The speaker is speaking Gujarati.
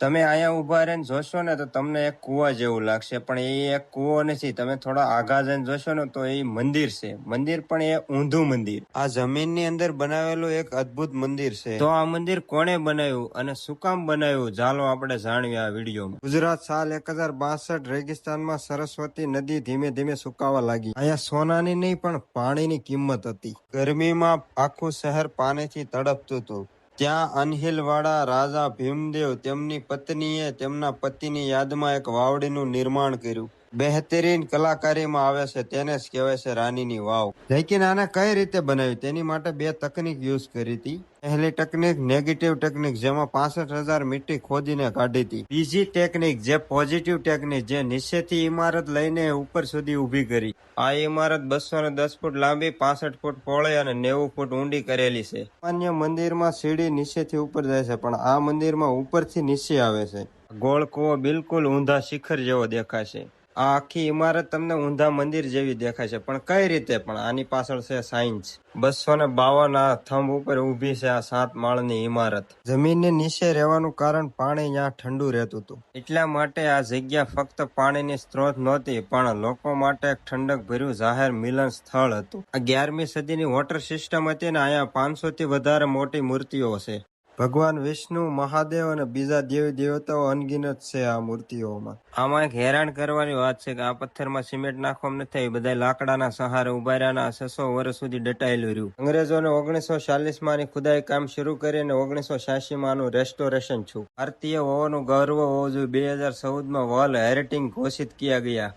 તમે અહીંયા ઉભા રહીને જોશો ને તો તમને એક કુવા જેવું લાગશે, પણ એ એક કુવો નથી. તમે થોડા આગા જઈને જોશો ને તો એ મંદિર છે. મંદિર પણ એ ઊંધું મંદિર. આ જમીનની અંદર બનાવેલું એક અદ્ભુત મંદિર છે. તો આ મંદિર કોણે બનાવ્યું અને શું કામ બનાવ્યું, ચાલો આપણે જાણ્યું આ વિડીયોમાં. ગુજરાત સાલ 1062 રેગિસ્તાનમાં સરસ્વતી નદી ધીમે ધીમે સુકાવા લાગી. અહીંયા સોનાની નહીં પણ પાણીની કિંમત હતી. ગરમીમાં આખું શહેર પાણીથી તડપતું હતું. ત્યાં અનહિલવાડા રાજા ભીમદેવ તેમની પત્નીએ તેમના પતિની યાદમાં એક વાવડીનું નિર્માણ કર્યું. બહેતરીન કલાકારીમાં આવે છે, તેને જ કહેવાય છે રાનીની વાવ. લેકિન આને કઈ રીતે બનાવ્યું તેની માટે બે તકનીક યુઝ કરી હતી. પહેલી ટેકનિક નેગેટિવ ટેકનિક, જેમાં 65,000 મીટી ખોદીને કાઢી હતી. બીજી ટેકનિક જે પોઝિટિવ ટેકનિક, જે નીચેથી ઇમારત લઈને ઉપર સુધી ઊભી કરી. આ ઇમારત 210 ફૂટ લાંબી, 65 ફૂટ પહોળી અને 90 ફૂટ ઊંડી કરેલી છે. સામાન્ય મંદિરમાં સીડી નીચેથી ઉપર જાય છે, પણ આ મંદિરમાં ઉપરથી નીચે આવે છે. ગોળ કૂવો બિલકુલ ઊંધા શિખર જેવો દેખાશે. આ આખી ઇમારત તમને ઊંધા મંદિર જેવી દેખાય છે, પણ કઈ રીતે? પણ આની પાછળ છે સાયન્સ. 252 આ થંભ ઉપર ઊભી છે આ 7 માળની ઇમારત. જમીનની નીચે રહેવાનું કારણ પાણી ત્યાં ઠંડુ રહેતું હતું. એટલા માટે આ જગ્યા ફક્ત પાણીની સ્ત્રોત નહોતી, પણ લોકો માટે એક ઠંડક ભર્યું જાહેર મિલન સ્થળ હતું. આ 11મી સદીની વોટર સિસ્ટમ હતી ને અહીંયા 500 થી વધારે મોટી મૂર્તિઓ છે. ભગવાન વિષ્ણુ, મહાદેવ અને બીજા દેવી દેવતાઓ અનગિનત છે આ મૂર્તિઓમાં. આમાં એક હેરાન કરવાની વાત છે કે આ પથ્થરમાં સિમેન્ટ નાખવામાં નથી, બધા લાકડાના સહારે ઉભા રહ્યાના 600 વર્ષ સુધી દટાયેલું રહ્યું. અંગ્રેજોને 1940માં આની ખુદાઈ કામ શરૂ કરી અને 1986માં આનું રેસ્ટોરેશન છું. ભારતીય હોવાનું ગર્વ હોવું જોઈએ. 2014માં વર્લ્ડ હેરિટેજ ઘોષિત કિયા ગયા.